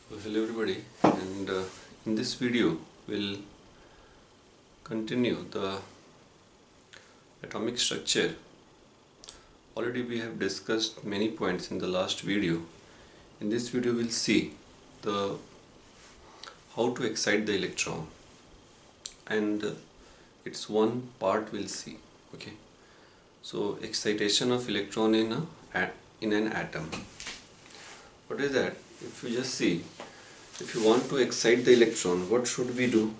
Hello everybody, and in this video we'll continue the atomic structure. Already we have discussed many points in the last video. In this video we'll see the how to excite the electron, and it's one part we'll see. Okay, so excitation of electron in an atom. What is that? If you just see, if you want to excite the electron, what should we do?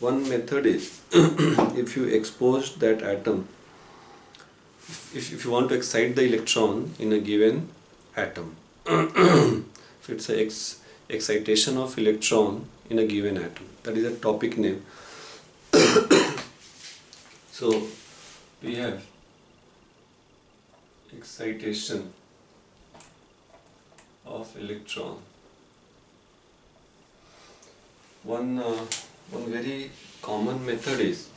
One method is if you expose that atom, if you want to excite the electron in a given atom, so it's a excitation of electron in a given atom. That is a topic name. So we have excitation of electron. One very common method is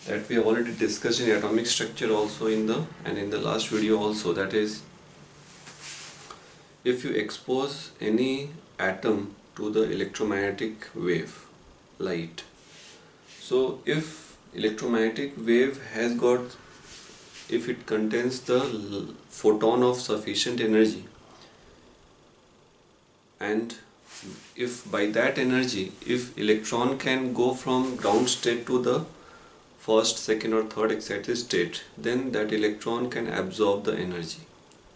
that we have already discussed in atomic structure also in the last video also, that is, if you expose any atom to the electromagnetic wave light, so if electromagnetic wave has got, if it contains the photon of sufficient energy, and if by that energy, if electron can go from ground state to the first, second or third excited state, then that electron can absorb the energy.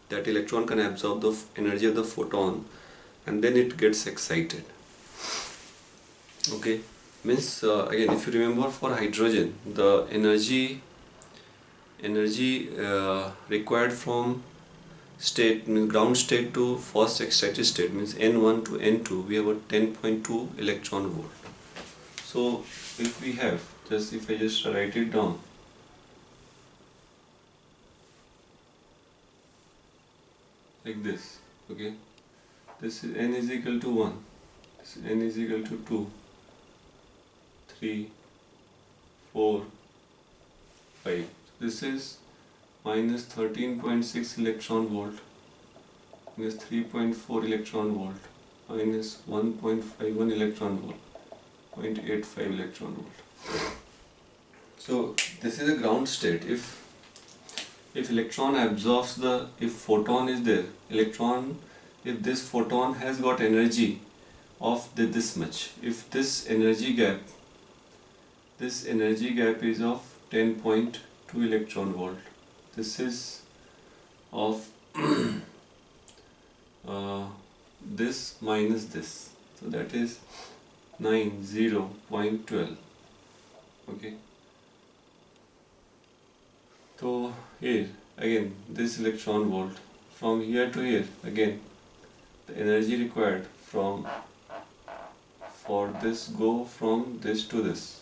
That electron can absorb the energy of the photon, and then it gets excited. Okay, means again, if you remember, for hydrogen, the energy required from state, means ground state to first excited state, means N1 to N2, we have a 10.2 electron volt. So if we have, if I just write it down, like this, okay, this is N is equal to 1, this is N is equal to 2, 3, 4, 5. This is minus 13.6 electron volt, minus 3.4 electron volt, minus 1.51 electron volt, 0.85 electron volt. So this is a ground state. If electron absorbs the, if photon is there, electron, if this photon has got energy of this much, if this energy gap is of 10.2 electron volt, this is of this minus this, so that is 0.12. okay, so here again this electron volt, from here to here, again the energy required for this, go from this to this,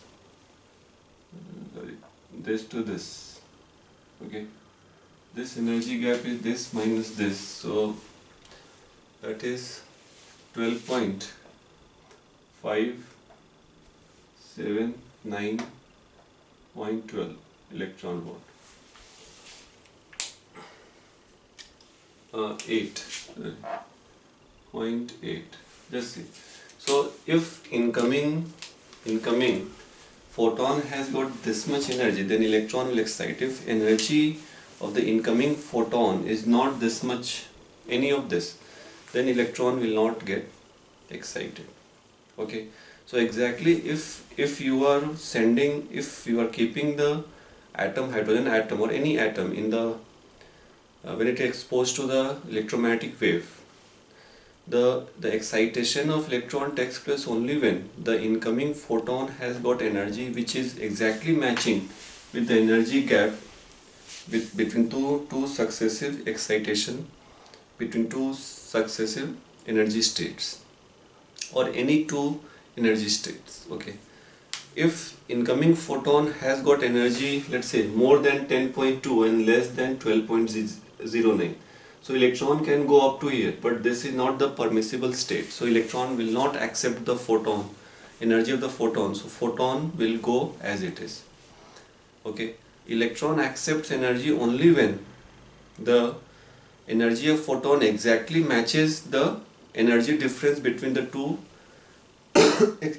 this to this, okay, this energy gap is this minus this, so that is 12.579.12 electron volt. 8.8. Just see. So if incoming photon has got this much energy, then electron will excite. If energy of the incoming photon is not this much, any of this, then electron will not get excited. Okay, so exactly, if you are sending, if you are keeping the atom, hydrogen atom or any atom in the when it is exposed to the electromagnetic wave, the excitation of electron takes place only when the incoming photon has got energy which is exactly matching with the energy gap between two successive excitation, between two successive energy states, or any two energy states. Okay, if incoming photon has got energy, let's say more than 10.2 and less than 12.09, so electron can go up to here, but this is not the permissible state, so electron will not accept the photon, energy of the photon, so photon will go as it is. Okay, electron accepts energy only when the energy of photon exactly matches the energy difference between the two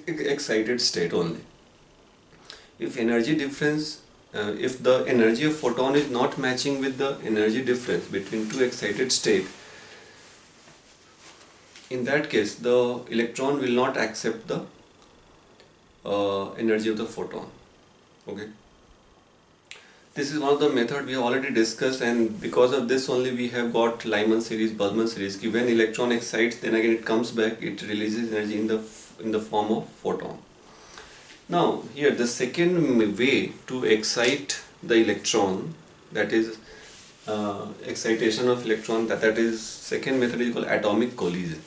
excited state only. If energy difference, if the energy of photon is not matching with the energy difference between two excited state, in that case the electron will not accept the energy of the photon. Okay, this is one of the method we have already discussed, and because of this only we have got Lyman series, Boltzmann series. When electron excites, then again it comes back, it releases energy in the form of photon. Now here the second way to excite the electron, that is excitation of electron, that is second method is called atomic collision.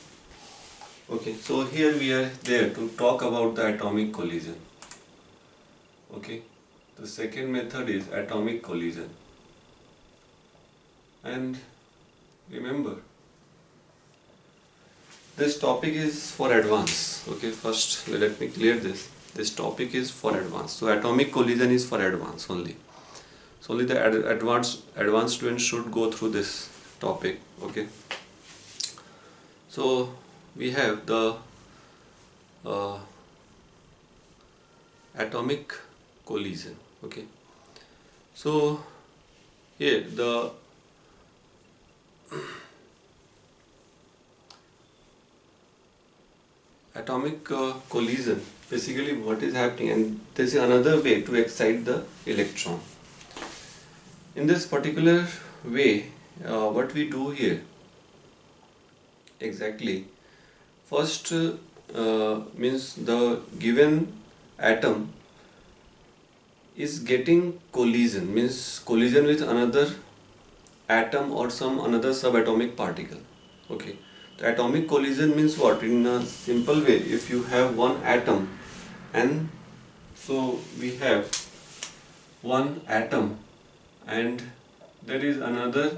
Okay, so here we are there to talk about the atomic collision. Okay, the second method is atomic collision. And remember, this topic is for advanced. Okay, first let me clear this. This topic is for advanced. So atomic collision is for advanced only. So only the advanced students should go through this topic. Okay. So we have the atomic collision. Okay. So here the atomic collision, basically what is happening, and this is another way to excite the electron. In this particular way, what we do here exactly, first means the given atom is getting collision, means collision with another atom or some another subatomic particle. Okay, the atomic collision means what? In a simple way, if you have one atom, and so we have one atom and there is another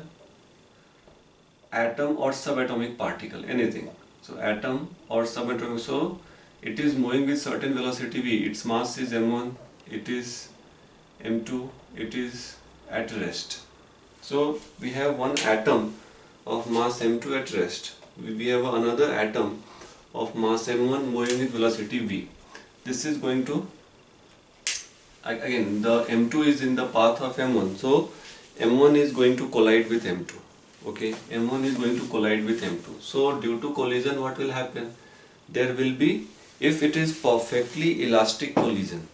atom or subatomic particle, anything. So atom or subatomic, so it is moving with certain velocity v, its mass is m1, it is m2, it is at rest. So we have one atom of mass m2 at rest, we have another atom of mass m1 moving with velocity v. This is going to, again the m2 is in the path of m1, so m1 is going to collide with m2. Okay, m1 is going to collide with m2. So due to collision, what will happen? There will be, if it is perfectly elastic collision,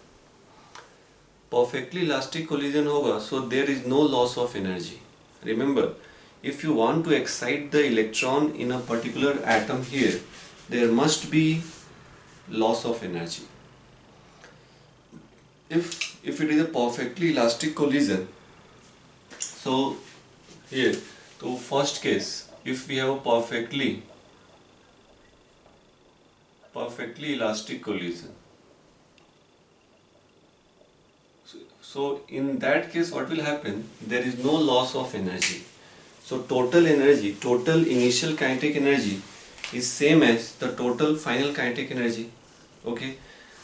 perfectly elastic collision hoga, so there is no loss of energy. Remember, if you want to excite the electron in a particular atom here, there must be loss of energy. If it is a perfectly elastic collision, so here, so first case, if we have a perfectly elastic collision, so in that case what will happen? There is no loss of energy. So total energy, total initial kinetic energy is same as the total final kinetic energy. Okay,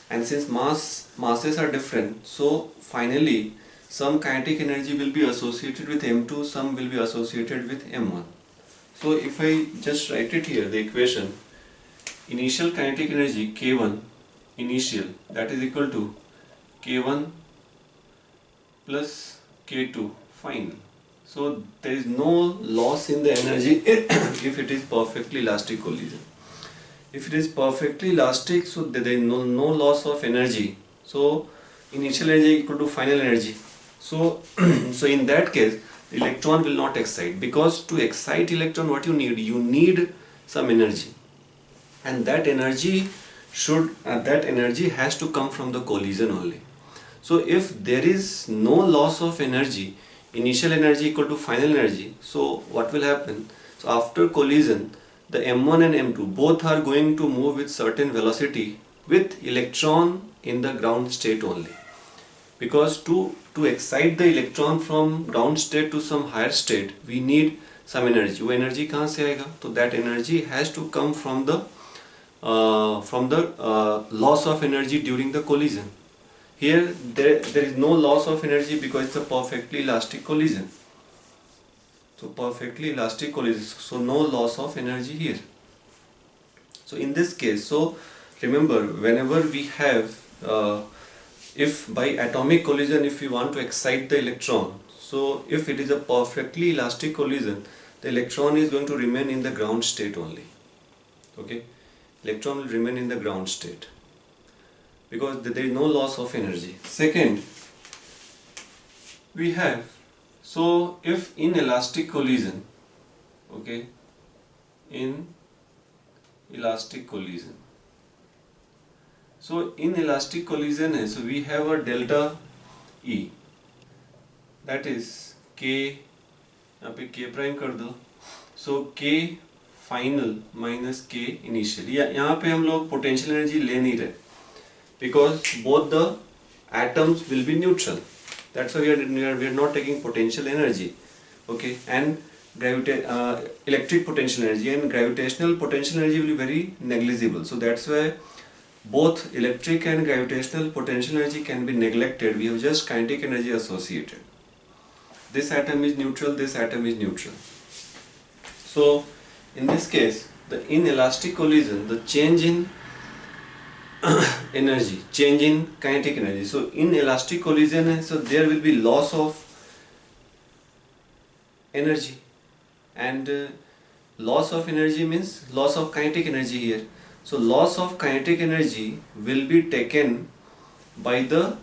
and since masses are different, so finally some kinetic energy will be associated with m2, some will be associated with m1. So if I just write it here, the equation, initial kinetic energy k1 initial, that is equal to k1 plus k2 final. So there is no loss in the energy if it is perfectly elastic collision. If it is perfectly elastic, so there is no loss of energy. So initial energy equal to final energy. So, so in that case, the electron will not excite, because to excite electron, what you need some energy, and that energy has to come from the collision only. So if there is no loss of energy, initial energy equal to final energy, so what will happen? So after collision, the m1 and m2 both are going to move with certain velocity with electron in the ground state only. Because to excite the electron from ground state to some higher state, we need some energy. वो energy कहाँ से आएगा? तो that energy has to come from the loss of energy during the collision. Here there is no loss of energy because it's a perfectly elastic collision. So perfectly elastic collision, so no loss of energy here. So in this case, so remember, whenever we have if by atomic collision, if we want to excite the electron, so if it is a perfectly elastic collision, the electron is going to remain in the ground state only. Okay, electron will remain in the ground state because there is no loss of energy. Second, we have, so if in elastic collision, okay, in elastic collision, so in elastic collision है, so we have a delta E, that is K, यहाँ पे K prime कर दो, so K final minus K initial. यहाँ पे हम लोग potential energy ले नहीं रहे because both the atoms will be neutral. That's why we are not taking potential energy, okay, and electric potential energy and gravitational potential energy will be very negligible. So that's why both electric and gravitational potential energy can be neglected. We have just kinetic energy associated. This atom is neutral, this atom is neutral. So in this case, the inelastic collision, the change in energy, change in kinetic energy. So in elastic collision, so there will be loss of energy, and loss of energy means loss of kinetic energy here. So loss of kinetic energy will be taken by the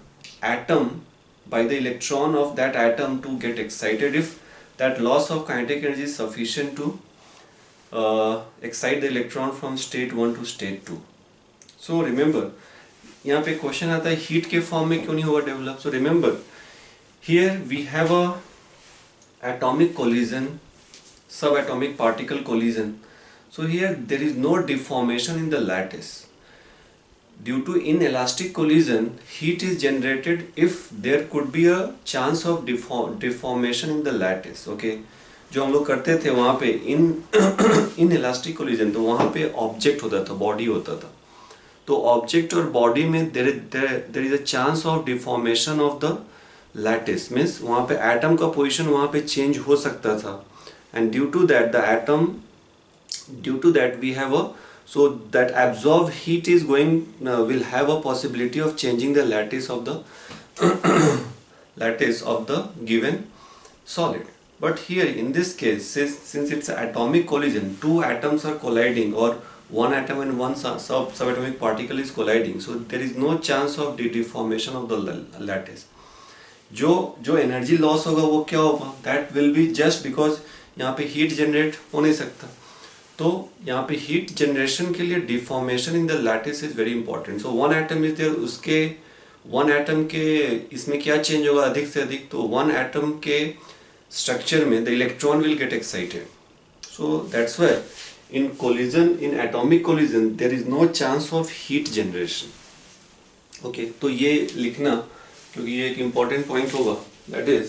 atom, by the electron of that atom to get excited if that loss of kinetic energy is sufficient to excite the electron from state 1 to state 2. So remember, यहाँ पे question आता है heat के form में क्यों नहीं होगा develop. So remember here we have a atomic collision, subatomic particle collision. So here there is no deformation in the lattice. Due to inelastic collision, heat is generated if there could be a chance of deformation in the lattice. Okay, जो हम लोग करते थे वहाँ पे inelastic collision, तो वहाँ पे ऑब्जेक्ट होता था, बॉडी होता था. तो ऑब्जेक्ट और बॉडी में there is a chance of deformation of the lattice, means वहाँ पे एटम का पोजीशन वहाँ पे चेंज हो सकता था, and due to that we have a, so that absorbed heat is going will have a possibility of changing the lattice of the lattice of the given solid. But here in this case, since it's an atomic collision, two atoms are colliding or one atom and one subatomic particle is colliding, so there is no chance of deformation of the lattice. जो energy loss होगा वो क्या होगा, that will be just because यहाँ पे heat generate हो नहीं सकता. तो यहाँ पे हीट जनरेशन के लिए deformation in the lattice is very important. So one atom is there, उसके वन एटम के इसमें क्या चेंज होगा अधिक से अधिक, तो वन एटम के स्ट्रक्चर में the electron will get excited. So that's why in collision, in atomic collision there is no chance of heat generation. Okay, तो ये लिखना क्योंकि ये एक इम्पॉर्टेंट पॉइंट होगा. That is,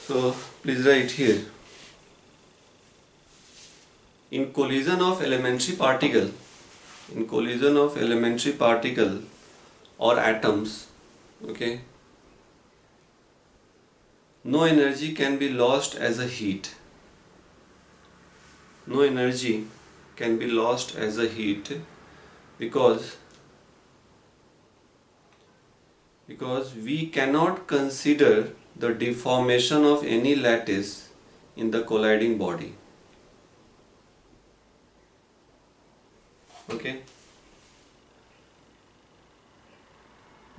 so please write here, in collision of elementary particle or atoms, okay, no energy can be lost as a heat. No energy can be lost as a heat because we cannot consider the deformation of any lattice in the colliding body. Okay,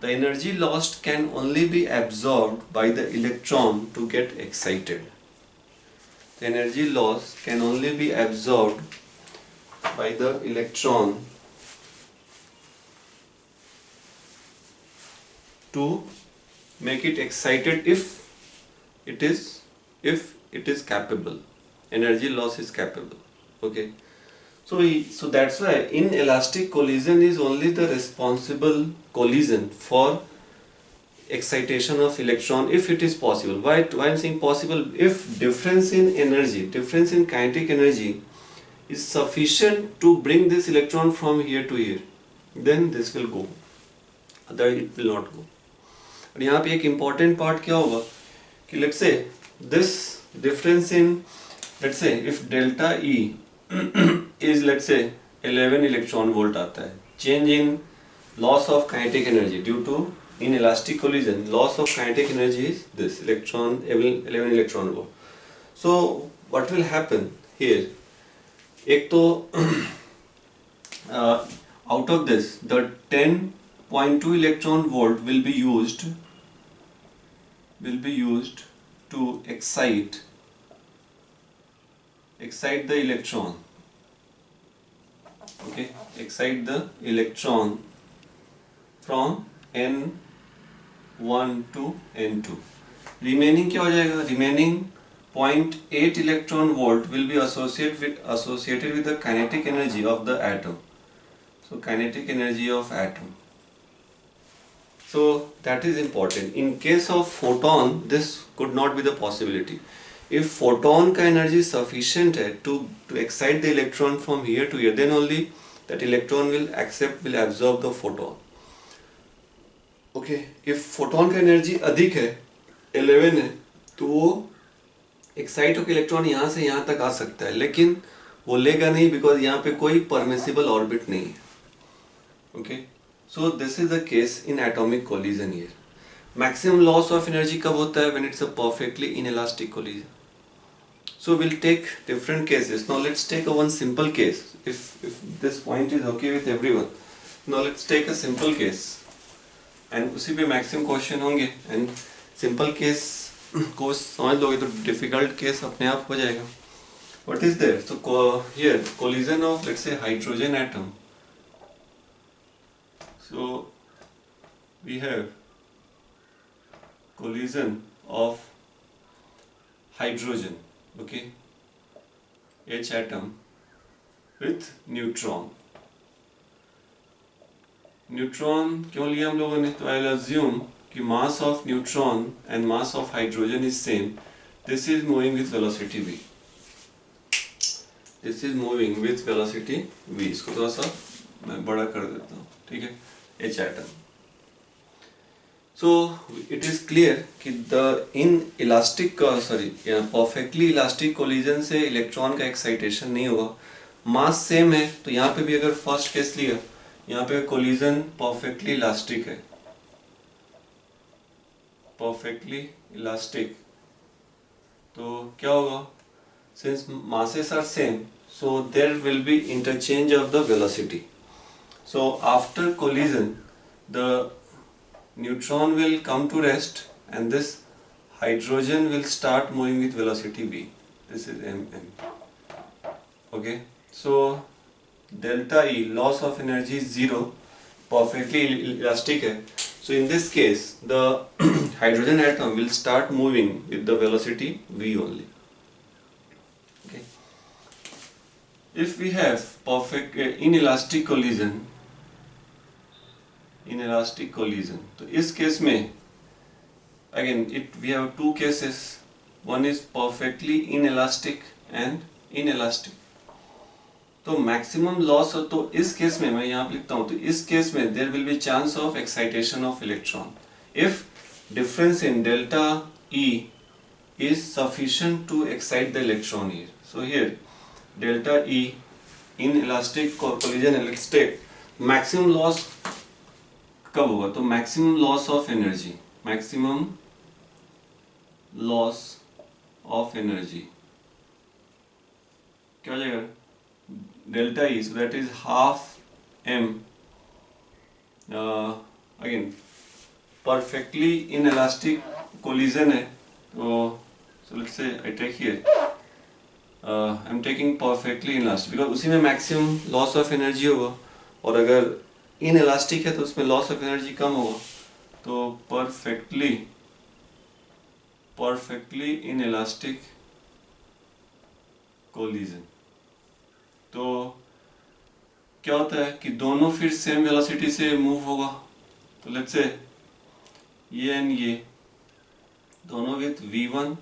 the energy lost can only be absorbed by the electron to get excited. The energy loss can only be absorbed by the electron to make it excited if it is capable. Energy loss is capable. Okay, so that's why inelastic collision is only the responsible collision for excitation of electron if it is possible. Why I'm saying possible? If difference in energy, difference in kinetic energy is sufficient to bring this electron from here to here, then this will go, otherwise it will not go. और यहाँ पे एक important part क्या होगा कि let's say this difference in, let's say if delta E is let's say 11 electron volt आता है. Change in loss of kinetic energy due to inelastic collision. Loss of kinetic energy is this 11 electron volt. So what will happen here? एक तो out of this the 10.2 electron volt will be used to excite the electron. Okay, excite the electron from N1 to N2. Remaining क्या हो जाएगा? Remaining 0.8 electron volt will be associated with the kinetic energy of the atom. So kinetic energy of atom. So that is important. In case of photon, this could not be the possibility. If photon का energy sufficient है to excite the electron from here to here, then only that electron will absorb the photon. Okay, if photon का energy अधिक है 11 है तो वो excite होकर electron यहाँ से यहाँ तक आ सकता है, लेकिन वो लेगा नहीं because यहाँ पे कोई permissible orbit नहीं है. Okay, so this is the case in atomic collision here. Maximum loss of energy कब होता है? When it's a perfectly inelastic collision. So we'll take different cases. Now let's take one simple case. If this point is okay with everyone. Now let's take a simple case. And उसी पे maximum question होंगे. And simple case को समझ लोगे तो difficult case अपने आप हो जाएगा. What is there? So here collision of let's say hydrogen atom. So we have collision of hydrogen, okay, H atom with neutron. Neutron क्यों लिया हम लोगों ने? तो I'll assume कि mass of neutron and mass of hydrogen is same. This is moving with velocity v. This is moving with velocity v. इसको थोड़ा सा मैं बड़ा कर देता हूँ, ठीक है? H atom. So it is clear कि the perfectly elastic collision से electron का excitation नहीं होगा. Mass same है तो यहाँ पे भी अगर first case लिया, यहाँ पे collision perfectly elastic है. Perfectly elastic. तो क्या होगा? Since masses are same, so there will be interchange of the velocity. So after collision, the neutron will come to rest and this hydrogen will start moving with velocity v. This is m. Okay, so delta E, loss of energy is 0, perfectly elastic है. So in this case the hydrogen atom will start moving with the velocity v only. Okay, if we have perfect inelastic collision, तो इस case में again we have two cases. One is perfectly inelastic and inelastic. तो maximum loss हो तो इस case में मैं यहाँ पे लिखता हूँ, तो इस केस में there will be chance of excitation of electron if difference in delta E is sufficient to excite the electron here. So here delta E in elastic collision, let's take maximum loss कब होगा? तो maximum loss of energy क्या हो जाएगा? delta E, so that is half m. Again perfectly inelastic collision है तो so let's say I take here I'm taking perfectly inelastic because उसी में maximum loss of energy होगा, और अगर inelastic है तो उसमें loss of energy कम होगा. तो perfectly inelastic collision. तो क्या होता है कि दोनों फिर सेम वेलोसिटी से मूव होगा. तो लेट्स से ये एंड ये दोनों विथ v1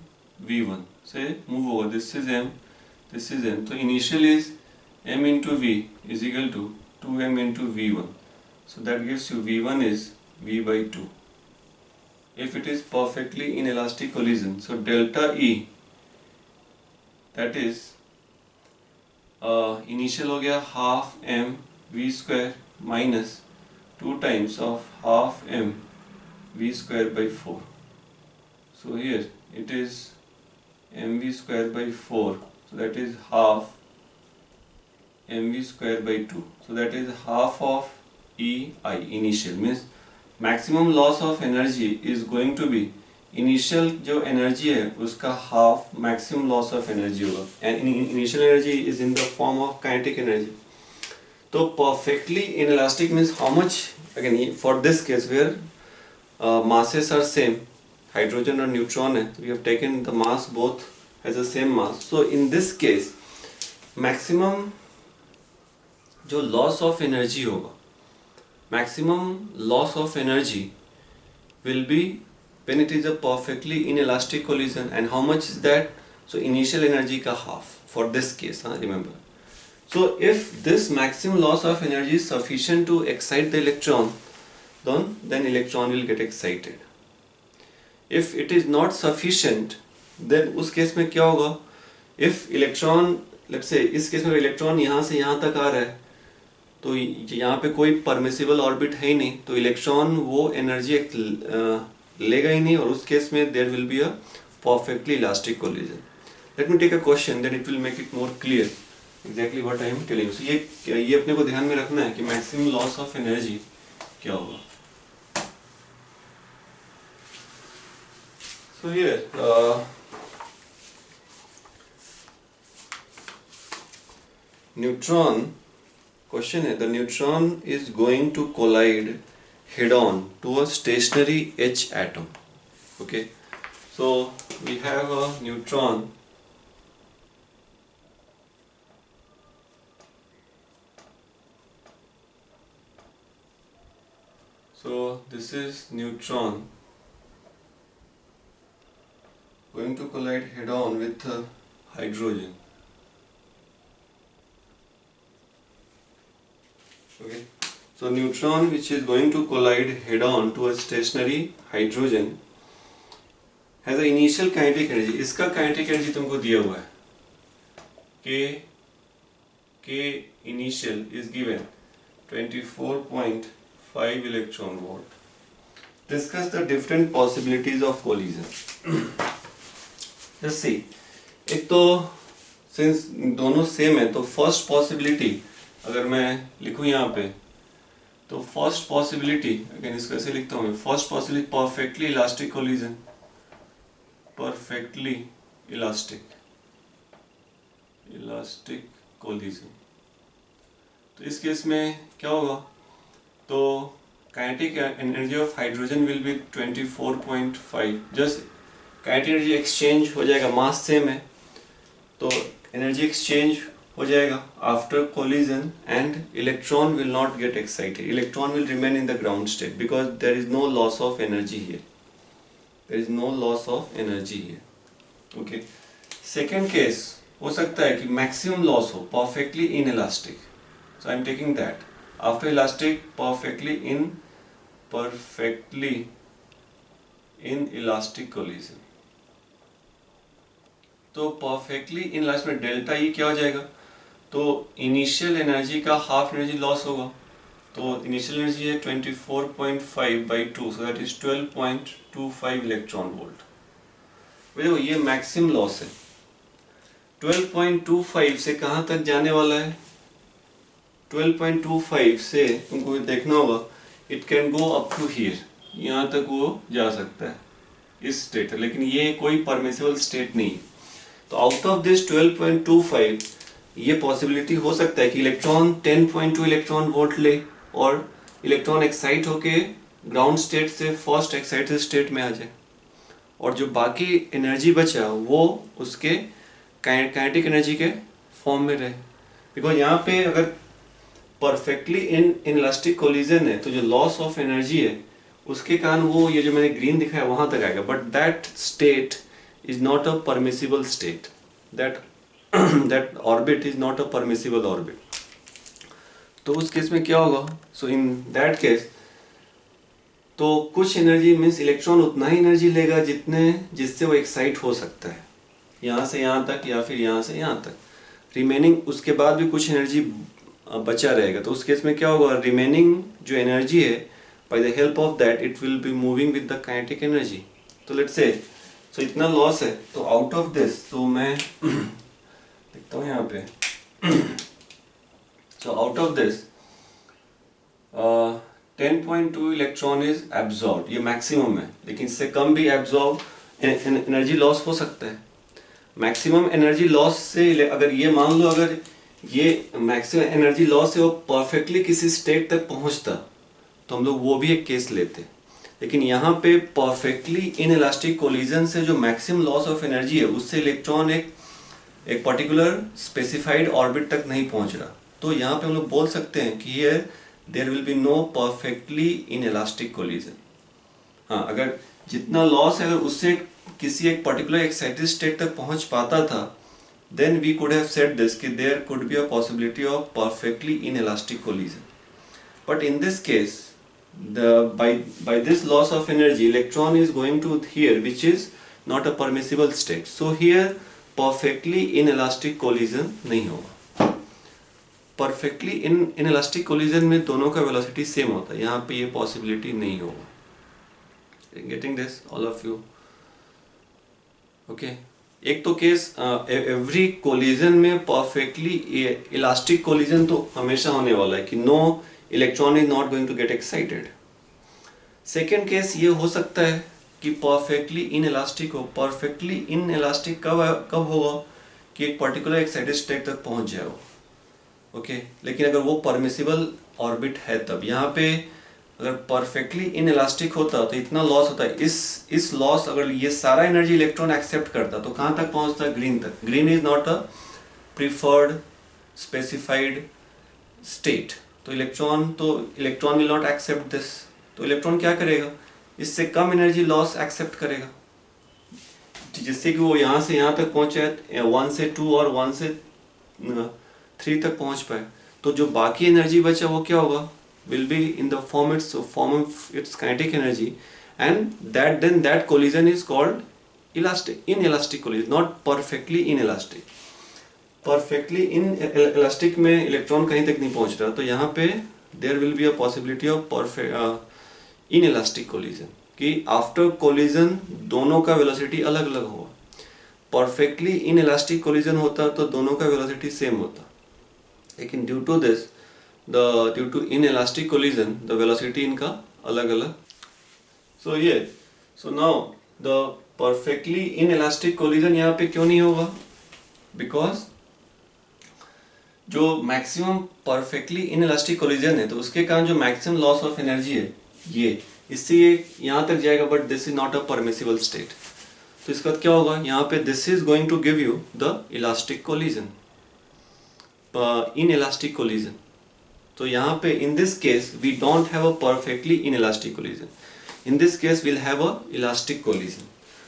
से मूव होगा. This is m, this is m. तो initial is m into v is equal to 2m into v1. So that gives you v1 is v by 2 if it is perfectly inelastic collision. So delta E, that is initial हो गया half m v square minus 2 times of half m v square by 4. So here it is mv square by 4, so that is half mv square by 2, so that is half of ei. Initial means maximum loss of energy is going to be initial जो energy है उसका half maximum loss of energy होगा, and initial energy is in the form of kinetic energy. तो perfectly inelastic means how much, again for this case where masses are same, hydrogen और neutron है, we have taken the mass both has the same mass. So in this case maximum जो loss of energy होगा, maximum loss of energy will be when it is a perfectly inelastic collision. And how much is that? So initial energy का half for this case, remember. So if this maximum loss of energy is sufficient to excite the electron, then electron will get excited. If it is not sufficient, then उस case में क्या होगा? If electron, let's say इस case में electron यहाँ से यहाँ तक आ रहा है, तो यहाँ पे कोई परमिसिबल ऑर्बिट है ही नहीं, तो इलेक्ट्रॉन वो एनर्जी लेगा ही नहीं, और उस केस में there will be a perfectly elastic collision. Let me take a question, then it will make it more clear exactly what I am telling you. So ये अपने को ध्यान में रखना है कि मैक्सिमम लॉस ऑफ एनर्जी क्या होगा. सो हियर न्यूट्रॉन, क्वेश्चन है, the neutron is going to collide head on to a stationary H atom. Okay, so we have a neutron so this is neutron going to collide head on with hydrogen. Okay, so neutron which is going to collide head on to a stationary hydrogen has a initial kinetic energy. इसका kinetic energy तुमको दिया हुआ है, K initial is given 24.5 electron volt. Discuss the different possibilities of collision. Let's see. एक तो since दोनों same है, तो first possibility अगर मैं लिखूँ यहाँ पे, तो फर्स्ट पॉसिबिलिटी, अगेन इसको ऐसे लिखता हूँ मैं, first possibility perfectly elastic collision, perfectly elastic collision. तो इस केस में क्या होगा, तो kinetic energy of hydrogen will be 24.5. Just kinetic energy exchange हो जाएगा, मास सेम है, तो एनर्जी एक्सचेंज हो जाएगा after collision, and electron will not get excited, electron will remain in the ground state because there is no loss of energy here, there is no loss of energy here. Okay, second case हो सकता है कि maximum loss हो, perfectly inelastic. So I am taking that after elastic perfectly inelastic collision. तो perfectly inelastic में delta E क्या हो जाएगा, तो इनिशियल एनर्जी का हाफ एनर्जी लॉस होगा, तो इनिशियल एनर्जी है 24.5 by 2, so that is 12.25 electron volt. देखो ये मैक्सिमम लॉस है, 12.25 से कहाँ तक जाने वाला है, 12.25 से तुमको देखना होगा, it can go up to here, यहाँ तक वो जा सकता है, इस स्टेट, लेकिन ये कोई परमिसिबल स्टेट नहीं. तो आउट ऑफ दिस 12.25 ये पॉसिबिलिटी हो सकता है कि इलेक्ट्रॉन 10.2 इलेक्ट्रॉन वोल्ट ले, और इलेक्ट्रॉन एक्साइट होके ग्राउंड स्टेट से फर्स्ट एक्साइटेड स्टेट में आ जाए, और जो बाकी एनर्जी बचा वो उसके काइनेटिक एनर्जी के फॉर्म में रहे. बिकॉज यहाँ पे अगर परफेक्टली इन इलास्टिक कोलिजन है, तो जो लॉस ऑफ एनर्जी है उसके कारण वो ये जो मैंने ग्रीन दिखाया वहां तक आएगा, but that state is not a permissible state, that orbit is not a permissible orbit. तो उस केस में क्या होगा, सो इन दैट केस तो कुछ एनर्जी मीन्स इलेक्ट्रॉन उतना ही एनर्जी लेगा जिससे वो एक्साइट हो सकता है, यहाँ से यहाँ तक या फिर यहाँ से यहाँ तक. रिमेनिंग उसके बाद भी कुछ एनर्जी बचा रहेगा, तो उस केस में क्या होगा, रिमेनिंग जो एनर्जी है bye the help of that it will be moving with the kinetic energy. तो लेट्स से सो इतना लॉस है, तो आउट ऑफ दिस तो मैं लिखता हूँ यहाँ पे so out of this 10.2 electron is absorb, ये मैक्सिमम है, लेकिन इससे कम भी एब्जॉर्ब एनर्जी लॉस हो सकता है। मैक्सिमम एनर्जी लॉस से अगर ये मान लो अगर ये मैक्सिमम एनर्जी लॉस है वो परफेक्टली किसी स्टेट तक पहुंचता तो हम लोग वो भी एक केस लेते, लेकिन यहाँ पे परफेक्टली इन इलास्टिक कोलिजन से जो मैक्सिमम लॉस ऑफ एनर्जी है उससे इलेक्ट्रॉन एक पर्टिकुलर स्पेसिफाइड ऑर्बिट तक नहीं पहुंच रहा, तो यहाँ पे हम लोग बोल सकते हैं कि ये there will be no perfectly inelastic collision. हाँ, अगर जितना लॉस है अगर उससे किसी एक पर्टिकुलर एक्साइटेड स्टेट तक पहुंच पाता था, then we could have said this कि there could be a possibility of perfectly inelastic collision. But in this case, by this loss of energy, electron is going to here, which is not a permissible state. So here perfectly inelastic collision नहीं होगा। Perfectly inelastic collision में दोनों का velocity same होता है, यहाँ पे ये possibility नहीं होगा। Getting this, all of you? Okay. एक तो केस एवरी कोलिजन में परफेक्टली इलास्टिक कोलिजन तो हमेशा होने वाला है कि no electron is not going to get excited. Second case ये हो सकता है कि परफेक्टली इन इलास्टिक हो। परफेक्टली इन इलास्टिक कब होगा कि एक पर्टिकुलर एक्साइटेड स्टेट तक पहुंच जाए वो। ओके, लेकिन अगर वो परमिसिबल ऑर्बिट है तब। यहाँ पे अगर परफेक्टली इन इलास्टिक होता तो इतना लॉस होता है, इस लॉस अगर ये सारा एनर्जी इलेक्ट्रॉन एक्सेप्ट करता तो कहाँ तक पहुँचता, ग्रीन तक। Green is not a preferred specified state, तो electron will not accept this, तो इलेक्ट्रॉन क्या करेगा, इससे कम एनर्जी लॉस एक्सेप्ट करेगा जिससे कि वो यहाँ से यहाँ तक पहुँचे 1 से 2 और 1 से 3 तक पहुँच पाए। तो जो बाकी एनर्जी बचा वो क्या होगा, will be in the form of its kinetic energy, and that collision is called inelastic collision, not perfectly inelastic. Perfectly inelastic में इलेक्ट्रॉन कहीं तक नहीं पहुंच रहा, तो यहाँ पे there will be a possibility of perfect inelastic collision कि after collision दोनों का velocity अलग अलग होगा। perfectly inelastic collision होता तो दोनों का velocity same होता, लेकिन due to inelastic collision the velocity इनका अलग अलग। so now the perfectly inelastic collision यहाँ पे क्यों नहीं होगा, because जो maximum perfectly inelastic collision है तो उसके कारण जो maximum loss of energy है ये इससे ये यहाँ तक जाएगा, but this is not a permissible state। तो इसका क्या होगा, यहाँ पे this is going to give you the elastic collision, inelastic collision। तो यहाँ पे in this case we don't have a perfectly inelastic collision, in this case we'll have a elastic collision।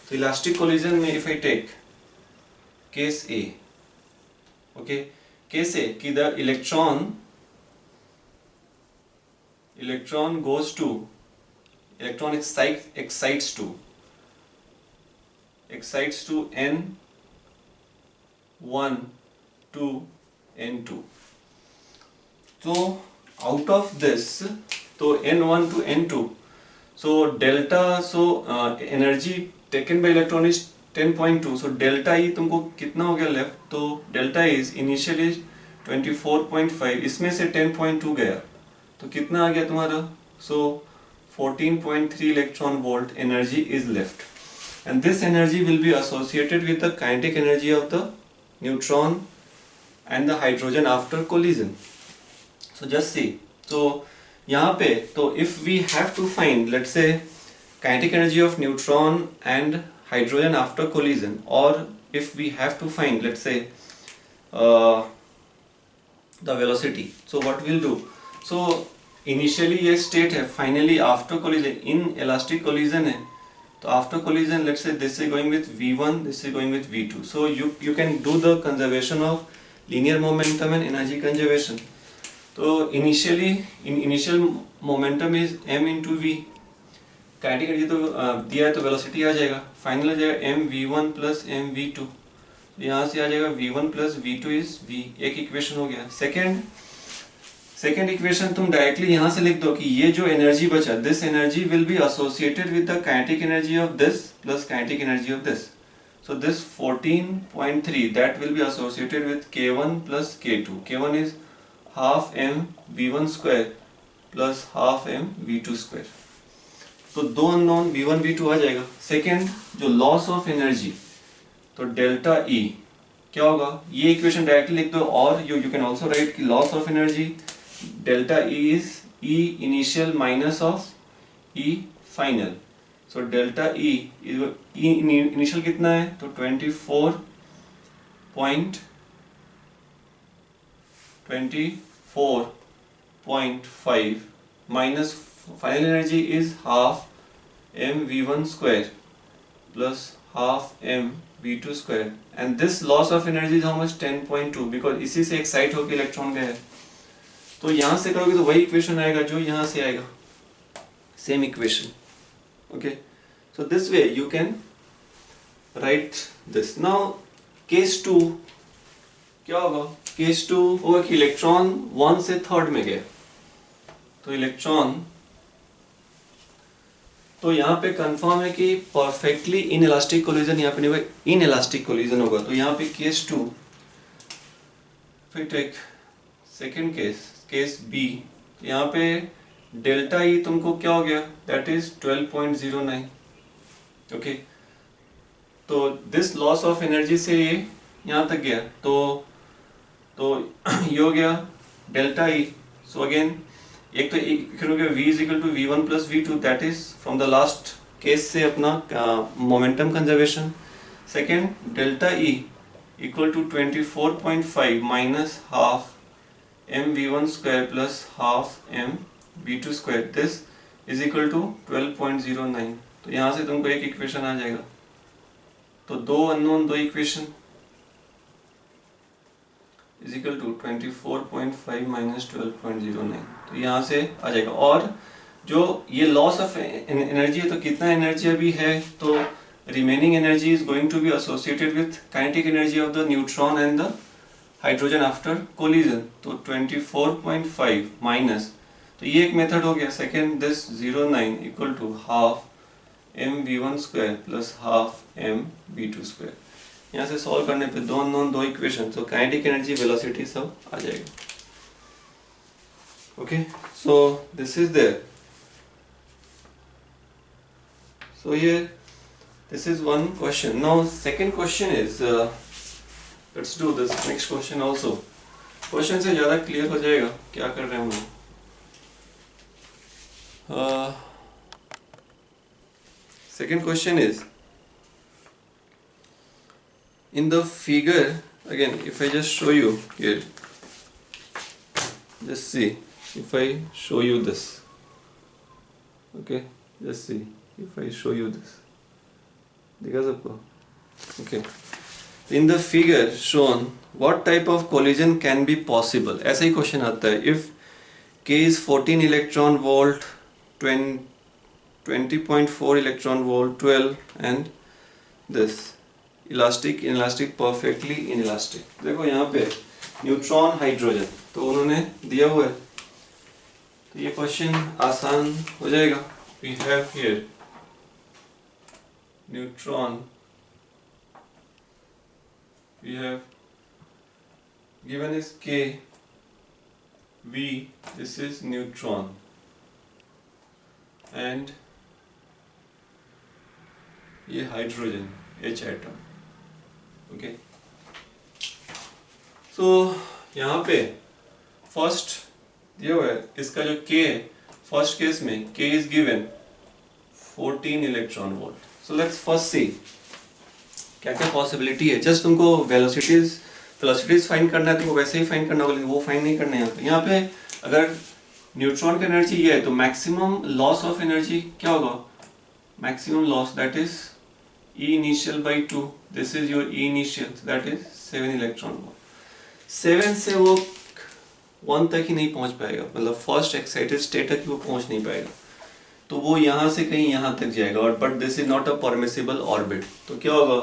so elastic collision में if I take case A, okay, case A कि the electron excites to n1 to n2, तो out of this तो n1 to n2 so delta energy taken by electron is 10.2, so delta E तुमको कितना हो गया left, तो delta is initially 24.5, इसमें से 10.2 गया तो कितना आ गया तुम्हारा, so 14.3 electron volt energy is left, and this energy will be associated with the kinetic energy of the neutron and the hydrogen after collision। so just see, so यहाँ पे तो if we have to find let's say kinetic energy of neutron and hydrogen after collision, or if we have to find let's say the velocity, so what we'll do, so initially ये state है, finally after collision in elastic collision है, तो after collision let's say this is going with v1, this is going with v2, so you can do the conservation of linear momentum and energy conservation। तो initial momentum is m into v, kinetic energy तो दिया है तो velocity आ जाएगा, final आ जाएगा m v1 plus m v2, यहाँ से आ जाएगा v1 plus v2 is v, एक इक्वेशन हो गया। सेकेंड इक्वेशन तुम डायरेक्टली यहाँ से लिख दो कि ये जो एनर्जी बचा, this energy will be associated with the kinetic energy of this plus kinetic energy of this. So this 14.3 that will be associated with K1 plus K2. K1 is half m v1 square plus half m v2 square. तो दो unknown v1 v2 आ जाएगा। Second जो loss of energy, तो delta E क्या होगा, ये equation directly लिख दो, और यू कैन ऑल्सो राइट कि loss of energy delta E is E initial minus of E final. So delta E initial कितना है, तो 24.5 minus final energy is half m v1 square plus half m v2 square, and this loss of energy is how much, 10.2, because इसी से excite होकर electron गया है। तो यहाँ से करोगे तो वही इक्वेशन आएगा जो यहाँ से आएगा, same equation. Okay, so this way you can write this. Now case 2 क्या होगा, case 2 होगा कि इलेक्ट्रॉन 1 से 3rd में गया, तो इलेक्ट्रॉन, तो यहाँ पे कंफर्म है कि परफेक्टली इनइलास्टिक कोलिजन यहाँ पे नहीं होगा, इनइलास्टिक कोलिजन होगा। तो यहाँ पे केस 2, फिर टेक सेकेंड केस बी, यहाँ पे डेल्टा ई तुमको क्या हो गया, दैट इज 12.09। ओके, तो दिस लॉस ऑफ एनर्जी से ये यहाँ तक गया, तो ये हो गया डेल्टा ई। सो अगेन एक तो इक्वेशन हो गया v is equal to v1 plus v2, that is from the last case से अपना momentum conservation. Second delta E equal to 24.5 minus half m v1 square plus half m v2 square, this is equal to 12.09। तो यहाँ से तुमको एक equation आ जाएगा, तो दो अननोन दो equation is equal to 24.5 minus 12.09, तो यहाँ से आ जाएगा। और जो ये लॉस ऑफ एनर्जी है, तो कितना एनर्जी अभी है, तो remaining energy is going to be associated with kinetic energy of the neutron and the hydrogen after collision, तो 24.5 माइनस, तो ये एक मेथड हो गया। Second this 09 equal to half m v1 square plus half m v2 square. यहाँ से solve करने पे दो अननोन दो इक्वेशन, तो काइनेटिक एनर्जी वेलोसिटी सब आ जाएगा। Okay, so this is there, so ये this is one question. Now second question is, let's do this next question also. Question से ज्यादा क्लियर हो जाएगा क्या कर रहे हैं हम लोग। Second question is, in the figure, again if I just show you here, just see, if I show you this, okay, just see if I show you this, दिखा सबको? Okay, in the figure shown what type of collision can be possible, ऐसा ही question आता है। if K is 14 electron volt, 20.4 electron volt, 12, and this elastic inelastic perfectly inelastic. देखो यहाँ पे neutron hydrogen तो उन्होंने दिया हुआ है, तो ये क्वेश्चन आसान हो जाएगा। We have here neutron, we have given is K, V, this is neutron, and ये hydrogen H atom. Okay, so यहाँ पे फर्स्ट दिया हुआ है, इसका जो K है, फर्स्ट केस में K is given 14 electron volt. So let's first see क्या क्या पॉसिबिलिटी है। जस्ट तुमको वेलोसिटीज फाइंड करना है, तुमको वैसे ही फाइंड करना होगा, लेकिन वो फाइंड नहीं करना है। यहाँ पे अगर न्यूट्रॉन की एनर्जी ये है, तो मैक्सिमम लॉस ऑफ एनर्जी क्या होगा, maximum loss that is E initial by 2, this is your E initial, that is 7 electron volt। 7 से वो 1 तक ही नहीं पहुंच पाएगा, मतलब फर्स्ट एक्साइटेड स्टेट तक वो पहुंच नहीं पाएगा, तो वो यहाँ से कहीं यहाँ तक जाएगा। और but this is not a permissible orbit, तो क्या होगा,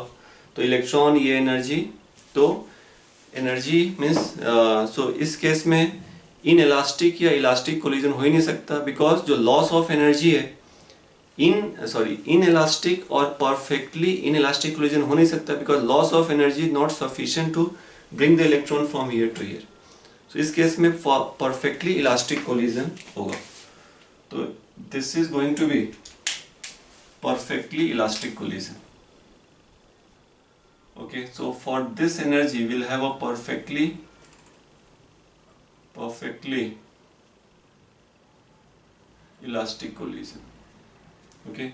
तो इलेक्ट्रॉन ये एनर्जी तो एनर्जी मीन्स सो इस केस में इन इलास्टिक या इलास्टिक कोलिजन हो ही नहीं सकता, बिकॉज जो लॉस ऑफ एनर्जी है इन इलास्टिक और परफेक्टली इन इलास्टिक कोलिजन हो नहीं सकता, because loss of energy is not sufficient to bring the electron from here to here. तो इस केस में परफेक्टली इलास्टिक कोलिजन होगा। तो this is going to be perfectly elastic collision. Okay, so for this energy we'll have a perfectly elastic collision. Okay,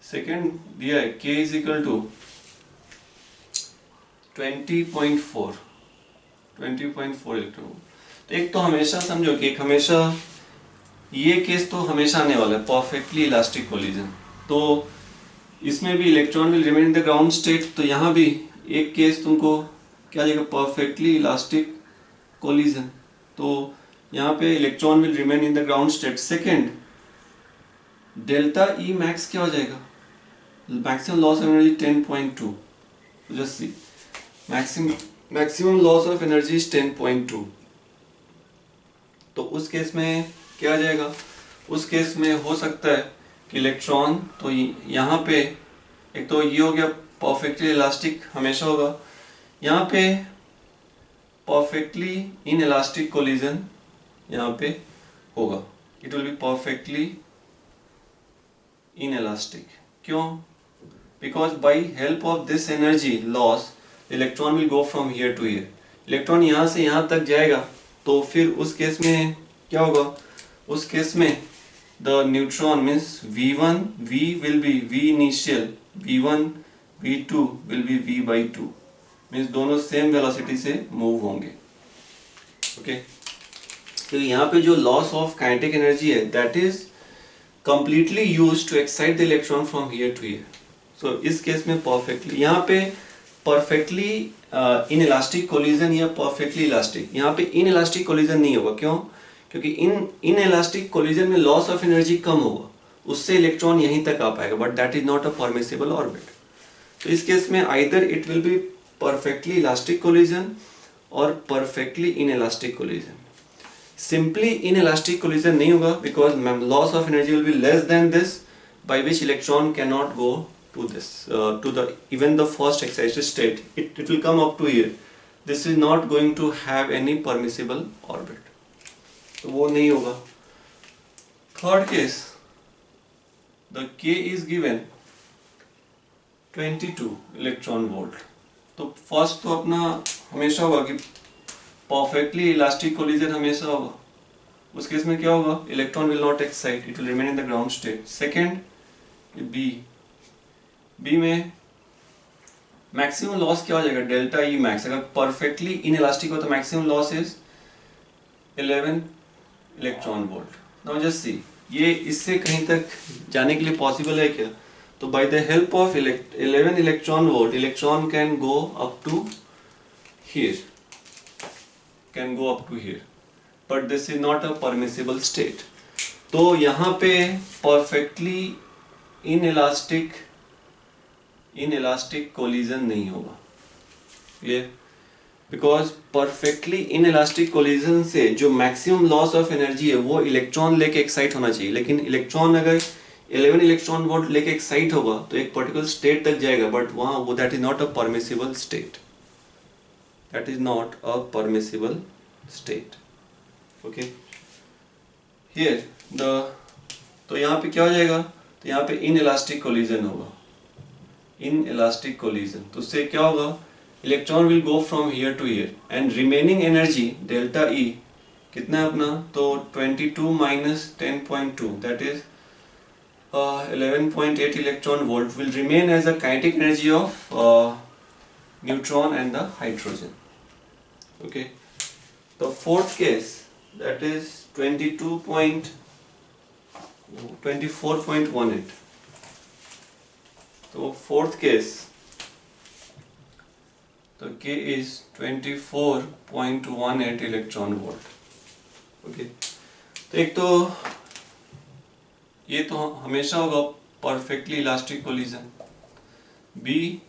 second दिया है k is equal to 20.4 electron. तो एक तो हमेशा समझो कि एक हमेशा ये केस तो हमेशा आने वाला है, परफेक्टली इलास्टिक कोलिजन। तो इसमें भी electron will remain in the ground state, तो यहाँ भी एक केस तुमको क्या जाएगा, परफेक्टली इलास्टिक कोलिजन। तो यहाँ पे electron will remain in the ground state. Second, delta E max क्या हो जाएगा, maximum loss of energy 10.2। Just see, maximum loss of energy is 10.2। तो उस केस में क्या आ जाएगा, उस केस में हो सकता है कि इलेक्ट्रॉन तो यहाँ पे एक तो ये हो गया परफेक्टली इलास्टिक हमेशा होगा, यहाँ पे परफेक्टली इन इलास्टिक कोलिजन यहाँ पे होगा, it will be perfectly inelastic. क्यों, because by help of this energy loss electron will go from here to here. Electron यहाँ से यहाँ तक जाएगा, तो फिर उस केस में क्या होगा, उस केस में the neutron means v1 v will be v initial, v1 v2 will be v by 2, means दोनों सेम वेलोसिटी से मूव होंगे। ओके, तो यहाँ पे जो लॉस ऑफ काइनेटिक एनर्जी है that is completely used to excite the electron from here to here. So इस केस में परफेक्टली यहाँ पे परफेक्टली इन इलास्टिक कोलिजन या परफेक्टली इलास्टिक, यहाँ पे इन इलास्टिक कोलिजन नहीं होगा। क्यों, क्योंकि इन इलास्टिक कोलिजन में लॉस ऑफ एनर्जी कम होगा, उससे इलेक्ट्रॉन यहीं तक आ पाएगा, but that is not a permissible orbit. तो इस केस में either it will be perfectly elastic collision और perfectly inelastic collision. Simply inelastic collision नहीं होगा, because loss of energy will be less than this, by which electron can not go to this to the even the first excited state, it will come up to here. This is not going to have any permissible orbit, तो वो नहीं होगा। Third case, the k is given 22 electron volt. तो first तो अपना हमेशा होगा कि परफेक्टली इलास्टिक कोलिजन हमेशा होगा, उस केस में क्या होगा, electron will not excite, it will remain in the ground state. Second, B में मैक्सिमम लॉस क्या हो जाएगा, डेल्टा ई मैक्स। अगर परफेक्टली इन इलास्टिक हो तो maximum loss is 11 electron volt. Now just see, ये इससे कहीं तक जाने के लिए पॉसिबल है क्या, तो by the help of 11 electron volt electron can go up to here, but this is not a permissible state. तो यहाँ पे परफेक्टली इन इलास्टिक कोलिजन नहीं होगा, clear, because perfectly inelastic collision से जो मैक्सिमम लॉस ऑफ एनर्जी है वो electron लेके एक्साइट होना चाहिए, लेकिन इलेक्ट्रॉन अगर 11 इलेक्ट्रॉन वोल्ट लेके एक्साइट होगा तो एक पर्टिकुलर स्टेट तक जाएगा, बट वहां वो that is not a permissible state, okay. Here the, तो यहाँ पे क्या हो जाएगा, तो यहाँ पे इन इलास्टिक कोलिजन होगा, तो उससे क्या होगा, electron will go from here to here and remaining energy delta E कितना है अपना, तो 22 minus 10.2 that is 11.8 electron volt will remain as a kinetic energy of neutron and the hydrogen, okay. The fourth case that is 24.18। तो fourth case, तो K is 24.18 electron volt, okay. तो एक तो ये तो हमेशा होगा perfectly elastic collision. B,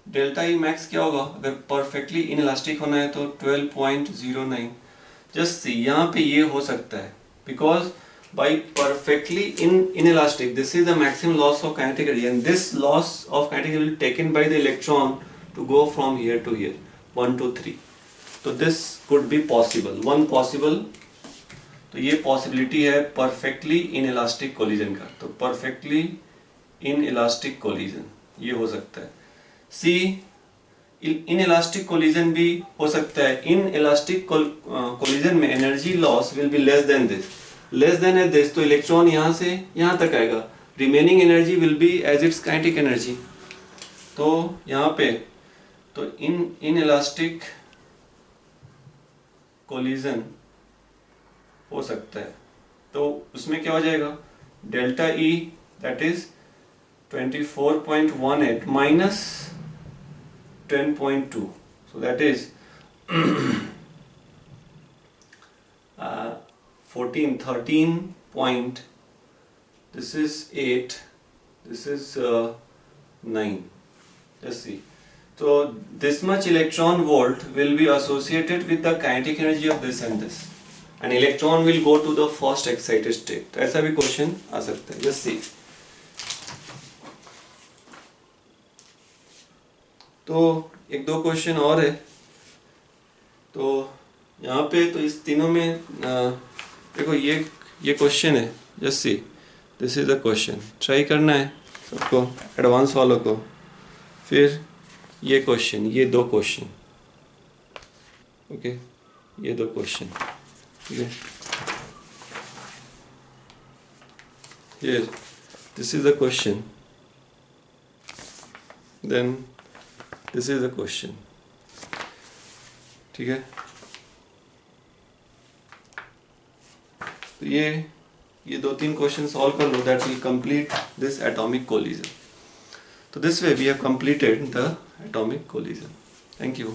delta E max क्या होगा अगर परफेक्टली इनइलास्टिक होना है तो 12.09। जस्ट सी यहाँ पे ये हो सकता है because by perfectly inelastic this is the maximum loss of kinetic energy and this loss of kinetic energy will taken by the electron to go from here to here 1 to 3. तो this could be possible, one possible, तो ये possibility है perfectly inelastic collision का, तो perfectly inelastic collision ये हो सकता है। सी inelastic collision भी हो सकता है। inelastic collision में energy loss will be less than this, तो इलेक्ट्रॉन यहाँ से यहाँ तक आएगा, remaining energy will be as its kinetic energy. तो यहाँ पे तो inelastic collision हो सकता है, तो उसमें क्या हो जाएगा delta E that is 24.18 minus 10.2, so that is 13 point, this is 8, this is 9. Let's see. So this much electron volt will be associated with the kinetic energy of this and this, and electron will go to the first excited state. तो ऐसा भी question आ सकता है। Just see. तो एक दो question और है, तो यहाँ पे तो इस तीनों में देखो ये क्वेश्चन है। Just see this is the question, try करना है सबको, एडवांस वालों को। फिर ये क्वेश्चन, ये दो क्वेश्चन, ओके, ये दो क्वेश्चन, ठीक है। Here this is the question, then this is the question, ठीक है। तो ये दो तीन क्वेश्चन सॉल्व कर लो, that will complete this atomic collision. तो this way we have completed the atomic collision. Thank you.